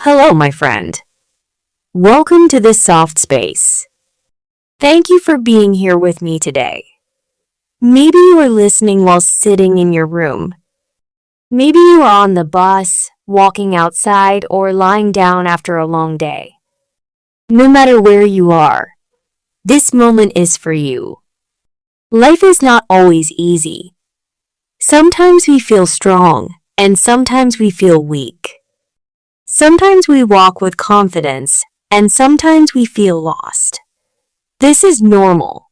Hello, my friend. Welcome to this soft space. Thank you for being here with me today. Maybe you are listening while sitting in your room. Maybe you are on the bus, walking outside, or lying down after a long day. No matter where you are, this moment is for you. Life is not always easy. Sometimes we feel strong, and sometimes we feel weak. Sometimes we walk with confidence, and sometimes we feel lost. This is normal.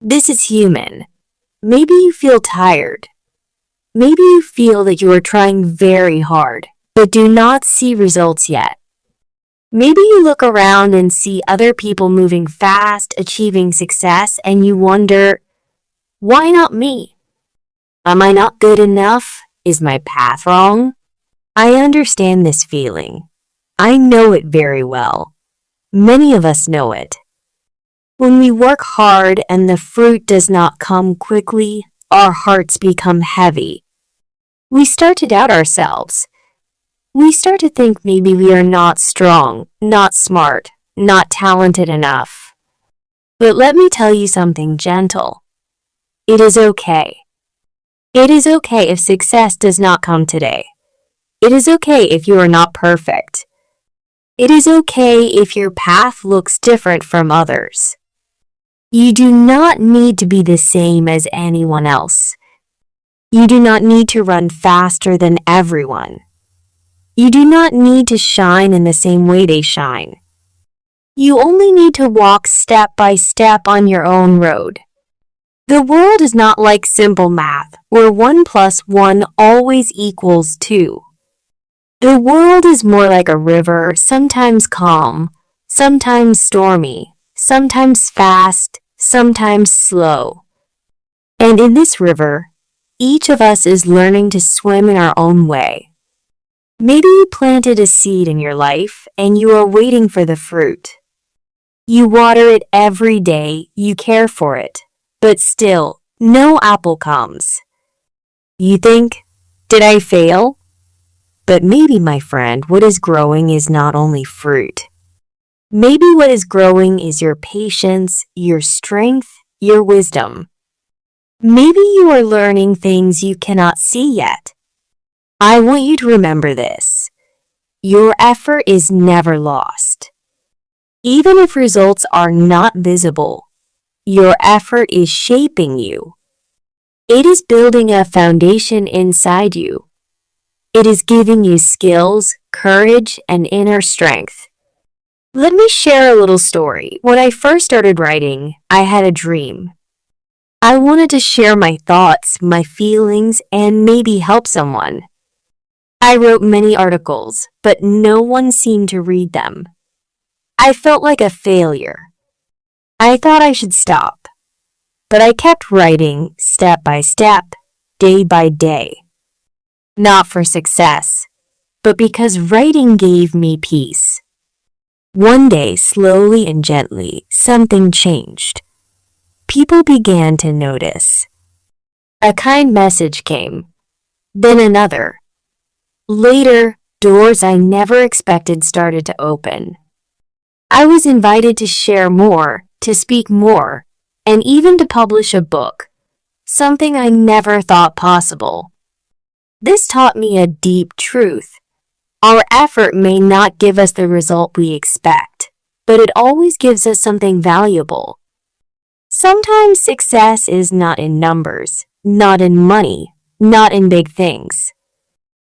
This is human. Maybe you feel tired. Maybe you feel that you are trying very hard, but do not see results yet. Maybe you look around and see other people moving fast, achieving success, and you wonder, why not me? Am I not good enough? Is my path wrong? I understand this feeling. I know it very well. Many of us know it. When we work hard and the fruit does not come quickly, our hearts become heavy. We start to doubt ourselves. We start to think maybe we are not strong, not smart, not talented enough. But let me tell you something gentle. It is okay. It is okay if success does not come today. It is okay if you are not perfect. It is okay if your path looks different from others. You do not need to be the same as anyone else. You do not need to run faster than everyone. You do not need to shine in the same way they shine. You only need to walk step by step on your own road. The world is not like simple math, where 1 + 1 always equals 2. The world is more like a river, sometimes calm, sometimes stormy, sometimes fast, sometimes slow. And in this river, each of us is learning to swim in our own way. Maybe you planted a seed in your life and you are waiting for the fruit. You water it every day, you care for it, but still, no apple comes. You think, did I fail? But maybe, my friend, what is growing is not only fruit. Maybe what is growing is your patience, your strength, your wisdom. Maybe you are learning things you cannot see yet. I want you to remember this. Your effort is never lost. Even if results are not visible, your effort is shaping you. It is building a foundation inside you. It is giving you skills, courage, and inner strength. Let me share a little story. When I first started writing, I had a dream. I wanted to share my thoughts, my feelings, and maybe help someone. I wrote many articles, but no one seemed to read them. I felt like a failure. I thought I should stop. But I kept writing step by step, day by day. Not for success, but because writing gave me peace. One day, slowly and gently, something changed. People began to notice. A kind message came, then another. Later, doors I never expected started to open. I was invited to share more, to speak more, and even to publish a book, something I never thought possible. This taught me a deep truth. Our effort may not give us the result we expect, but it always gives us something valuable. Sometimes success is not in numbers, not in money, not in big things.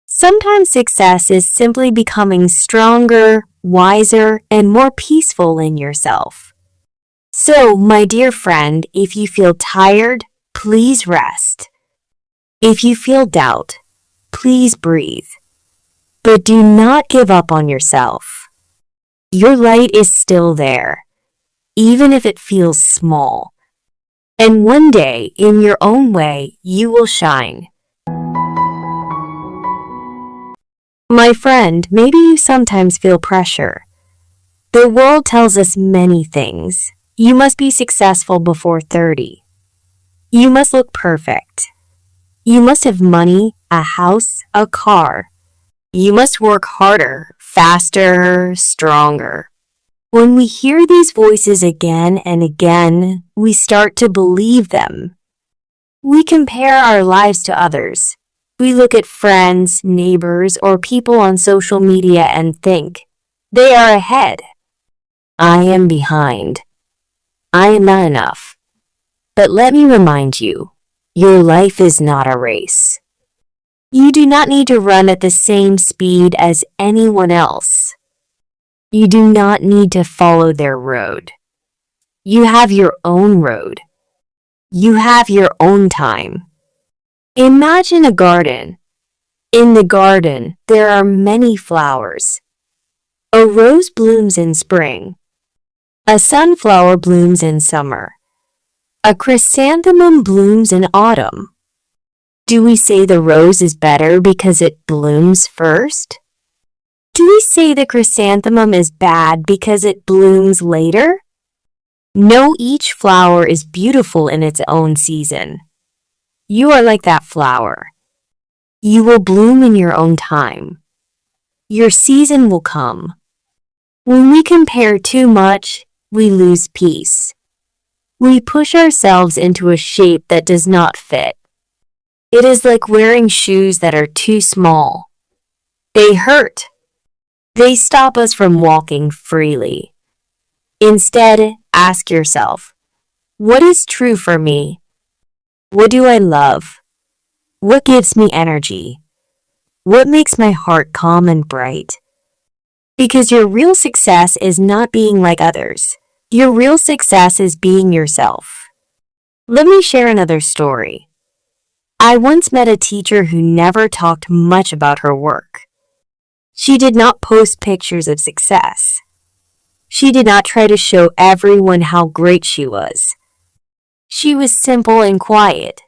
Sometimes success is simply becoming stronger, wiser, and more peaceful in yourself. So, my dear friend, if you feel tired, please rest. If you feel doubt, please breathe. But do not give up on yourself. Your light is still there, even if it feels small. And one day, in your own way, you will shine. My friend, maybe you sometimes feel pressure. The world tells us many things. You must be successful before 30. You must look perfect. You must have money, a house, a car. You must work harder, faster, stronger. When we hear these voices again and again, we start to believe them. We compare our lives to others. We look at friends, neighbors, or people on social media and think, they are ahead. I am behind. I am not enough. But let me remind you, your life is not a race. You do not need to run at the same speed as anyone else. You do not need to follow their road. You have your own road. You have your own time. Imagine a garden. In the garden, there are many flowers. A rose blooms in spring. A sunflower blooms in summer. A chrysanthemum blooms in autumn. Do we say the rose is better because it blooms first? Do we say the chrysanthemum is bad because it blooms later? No, each flower is beautiful in its own season. You are like that flower. You will bloom in your own time. Your season will come. When we compare too much, we lose peace. We push ourselves into a shape that does not fit. It is like wearing shoes that are too small. They hurt. They stop us from walking freely. Instead, ask yourself, what is true for me? What do I love? What gives me energy? What makes my heart calm and bright? Because your real success is not being like others. Your real success is being yourself. Let me share another story. I once met a teacher who never talked much about her work. She did not post pictures of success. She did not try to show everyone how great she was. She was simple and quiet.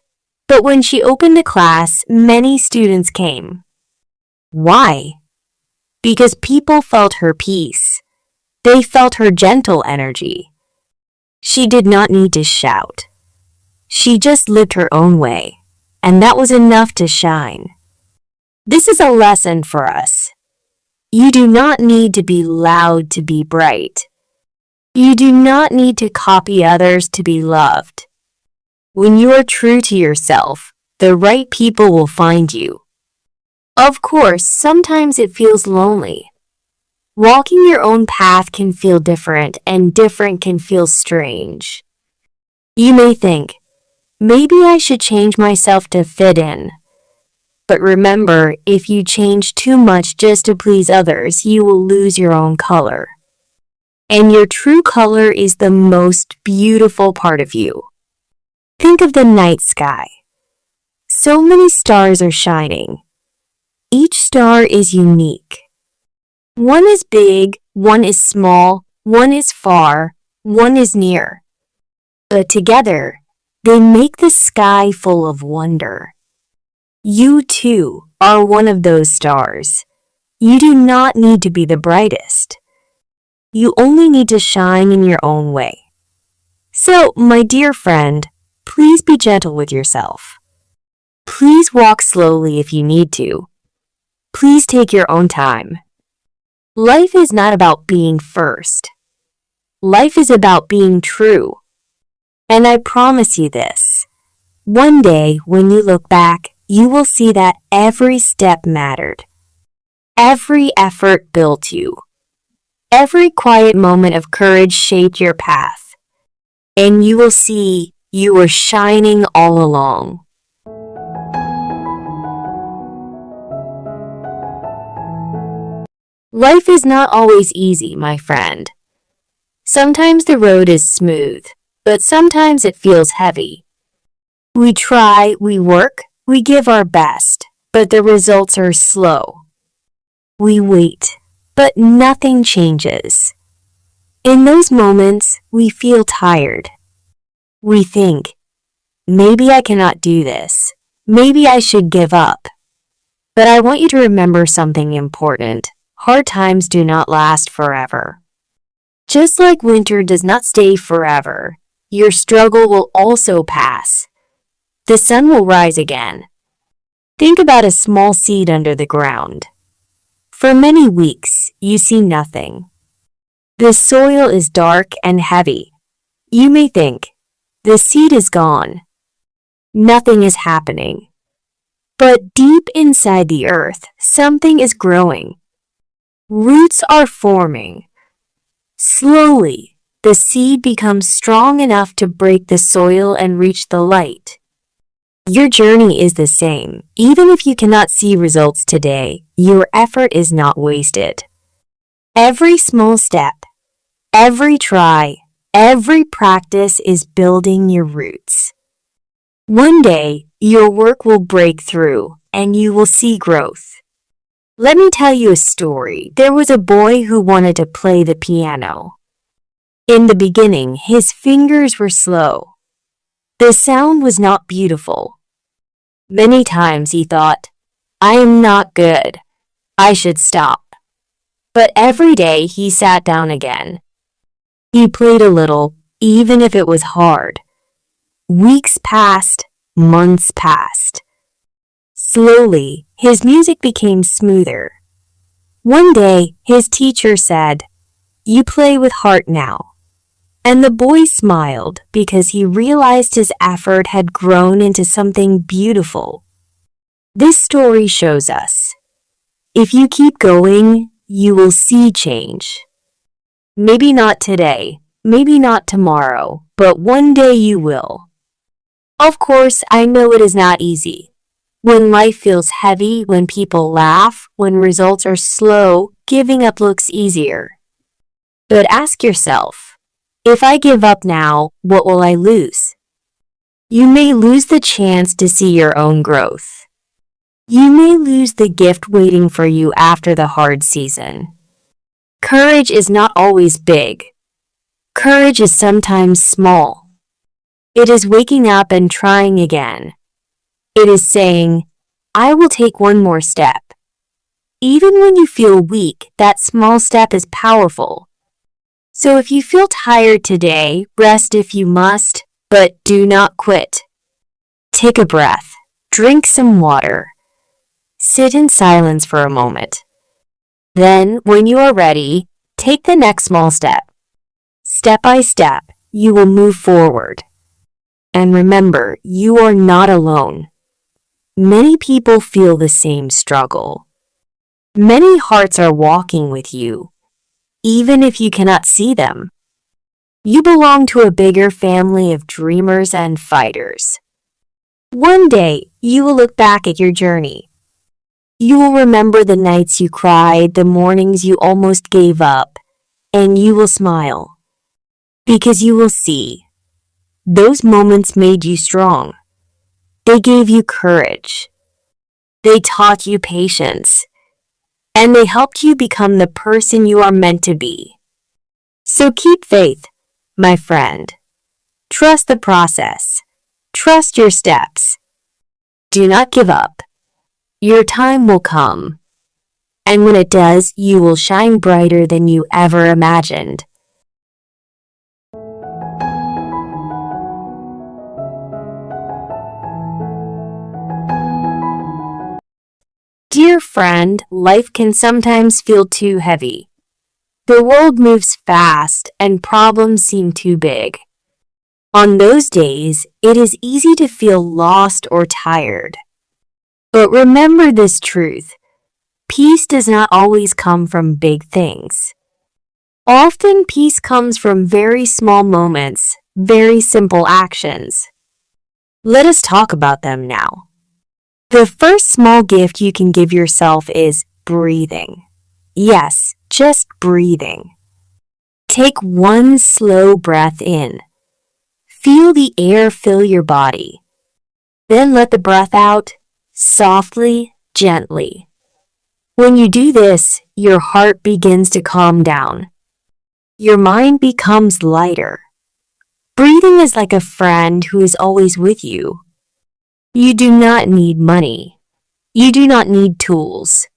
But when she opened a class, many students came. Why? Because people felt her peace. They felt her gentle energy. She did not need to shout. She just lived her own way, and that was enough to shine. This is a lesson for us. You do not need to be loud to be bright. You do not need to copy others to be loved. When you are true to yourself, the right people will find you. Of course, sometimes it feels lonely. Walking your own path can feel different, and different can feel strange. You may think, maybe I should change myself to fit in. But remember, if you change too much just to please others, you will lose your own color. And your true color is the most beautiful part of you. Think of the night sky. So many stars are shining. Each star is unique. One is big, one is small, one is far, one is near. But together, they make the sky full of wonder. You too are one of those stars. You do not need to be the brightest. You only need to shine in your own way. So, my dear friend, please be gentle with yourself. Please walk slowly if you need to. Please take your own time. Life is not about being first. Life is about being true. And I promise you this. One day, when you look back, you will see that every step mattered. Every effort built you. Every quiet moment of courage shaped your path. And you will see you were shining all along. Life is not always easy, my friend. Sometimes the road is smooth, but sometimes it feels heavy. We try, we work, we give our best, but the results are slow. We wait, but nothing changes. In those moments, we feel tired. We think, maybe I cannot do this. Maybe I should give up. But I want you to remember something important. Hard times do not last forever. Just like winter does not stay forever, your struggle will also pass. The sun will rise again. Think about a small seed under the ground. For many weeks, you see nothing. The soil is dark and heavy. You may think, the seed is gone. Nothing is happening. But deep inside the earth, something is growing. Roots are forming. Slowly, the seed becomes strong enough to break the soil and reach the light. Your journey is the same. Even if you cannot see results today, your effort is not wasted. Every small step, every try, every practice is building your roots. One day, your work will break through and you will see growth. Let me tell you a story. There was a boy who wanted to play the piano. In the beginning, his fingers were slow. The sound was not beautiful. Many times he thought, I am not good. I should stop. But every day he sat down again. He played a little, even if it was hard. Weeks passed, months passed. Slowly, his music became smoother. One day, his teacher said, You play with heart now. And the boy smiled because he realized his effort had grown into something beautiful. This story shows us, if you keep going, you will see change. Maybe not today, maybe not tomorrow, but one day you will. Of course, I know it is not easy. When life feels heavy, when people laugh, when results are slow, giving up looks easier. But ask yourself, if I give up now, what will I lose? You may lose the chance to see your own growth. You may lose the gift waiting for you after the hard season. Courage is not always big. Courage is sometimes small. It is waking up and trying again. It is saying, I will take one more step. Even when you feel weak, that small step is powerful. So if you feel tired today, rest if you must, but do not quit. Take a breath. Drink some water. Sit in silence for a moment. Then, when you are ready, take the next small step. Step by step, you will move forward. And remember, you are not alone. Many people feel the same struggle. Many hearts are walking with you, even if you cannot see them. You belong to a bigger family of dreamers and fighters. One day, you will look back at your journey. You will remember the nights you cried, the mornings you almost gave up, and you will smile. Because you will see, those moments made you strong. They gave you courage. They taught you patience. And they helped you become the person you are meant to be. So keep faith, my friend. Trust the process. Trust your steps. Do not give up. Your time will come. And when it does, you will shine brighter than you ever imagined. Dear friend, life can sometimes feel too heavy. The world moves fast and problems seem too big. On those days, it is easy to feel lost or tired. But remember this truth. Peace does not always come from big things. Often peace comes from very small moments, very simple actions. Let us talk about them now. The first small gift you can give yourself is breathing. Yes, just breathing. Take one slow breath in. Feel the air fill your body. Then let the breath out, softly, gently. When you do this, your heart begins to calm down. Your mind becomes lighter. Breathing is like a friend who is always with you. You do not need money. You do not need tools.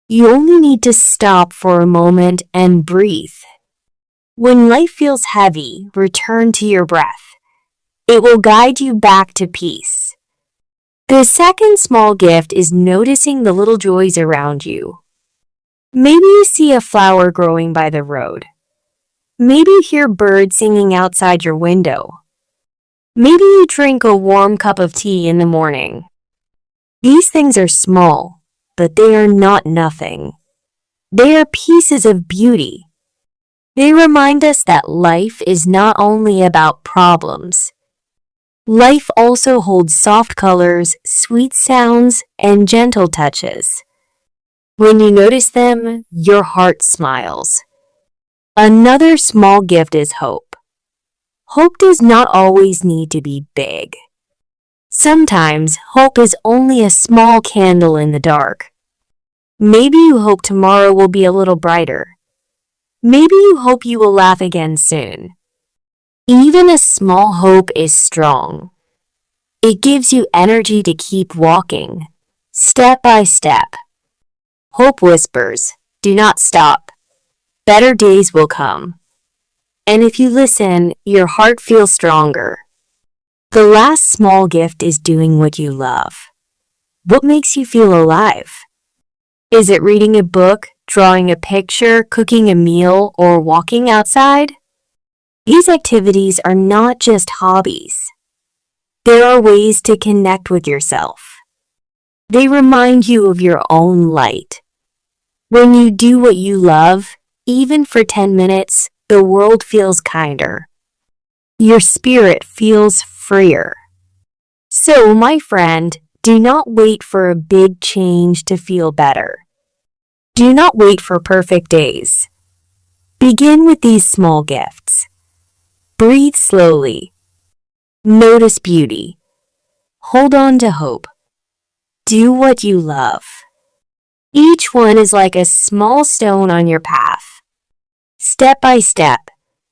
You only need to stop for a moment and breathe. When life feels heavy, return to your breath. It will guide you back to peace. The second small gift is noticing the little joys around you. Maybe you see a flower growing by the road. Maybe you hear birds singing outside your window. Maybe you drink a warm cup of tea in the morning. These things are small, but they are not nothing. They are pieces of beauty. They remind us that life is not only about problems. Life also holds soft colors, sweet sounds, and gentle touches. When you notice them, your heart smiles. Another small gift is hope. Hope does not always need to be big. Sometimes hope is only a small candle in the dark. Maybe you hope tomorrow will be a little brighter. Maybe you hope you will laugh again soon. Even a small hope is strong. It gives you energy to keep walking, step by step. Hope whispers, "Do not stop. Better days will come." And if you listen, your heart feels stronger. The last small gift is doing what you love. What makes you feel alive? Is it reading a book, drawing a picture, cooking a meal, or walking outside? These activities are not just hobbies. There are ways to connect with yourself. They remind you of your own light. When you do what you love, even for 10 minutes, the world feels kinder. Your spirit feels freer. So, my friend, do not wait for a big change to feel better. Do not wait for perfect days. Begin with these small gifts. Breathe slowly. Notice beauty. Hold on to hope. Do what you love. Each one is like a small stone on your path. Step by step,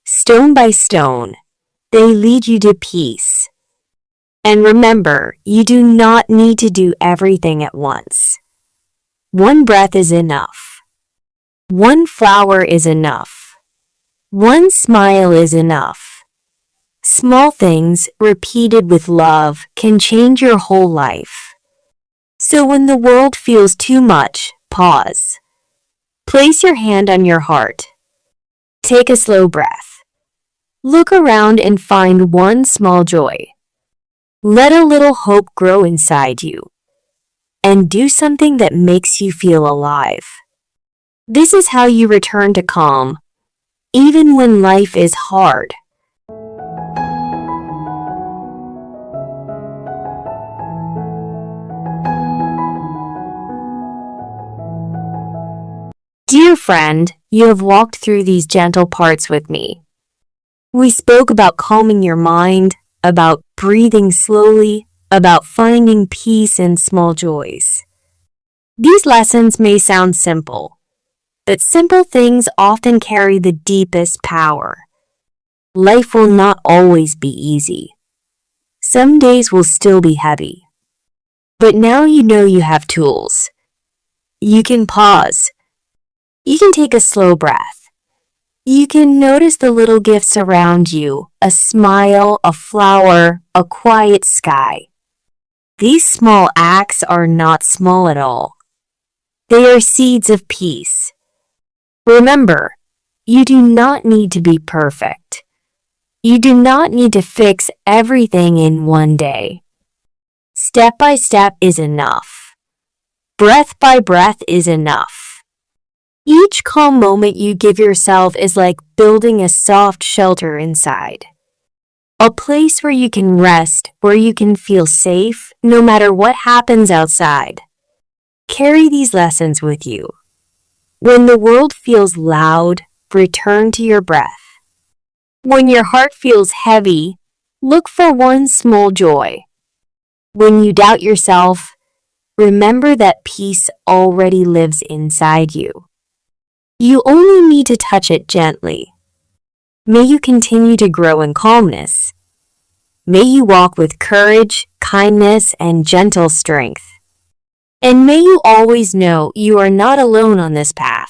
stone by stone, they lead you to peace. And remember, you do not need to do everything at once. One breath is enough. One flower is enough. One smile is enough. Small things, repeated with love, can change your whole life. So when the world feels too much, pause. Place your hand on your heart. Take a slow breath. Look around and find one small joy. Let a little hope grow inside you. And do something that makes you feel alive. This is how you return to calm, even when life is hard. Dear friend, you have walked through these gentle parts with me. We spoke about calming your mind, about breathing slowly, about finding peace in small joys. These lessons may sound simple, but simple things often carry the deepest power. Life will not always be easy. Some days will still be heavy. But now you know you have tools. You can pause. You can take a slow breath. You can notice the little gifts around you, a smile, a flower, a quiet sky. These small acts are not small at all. They are seeds of peace. Remember, you do not need to be perfect. You do not need to fix everything in one day. Step by step is enough. Breath by breath is enough. Each calm moment you give yourself is like building a soft shelter inside. A place where you can rest, where you can feel safe, no matter what happens outside. Carry these lessons with you. When the world feels loud, return to your breath. When your heart feels heavy, look for one small joy. When you doubt yourself, remember that peace already lives inside you. You only need to touch it gently. May you continue to grow in calmness. May you walk with courage, kindness, and gentle strength. And may you always know you are not alone on this path.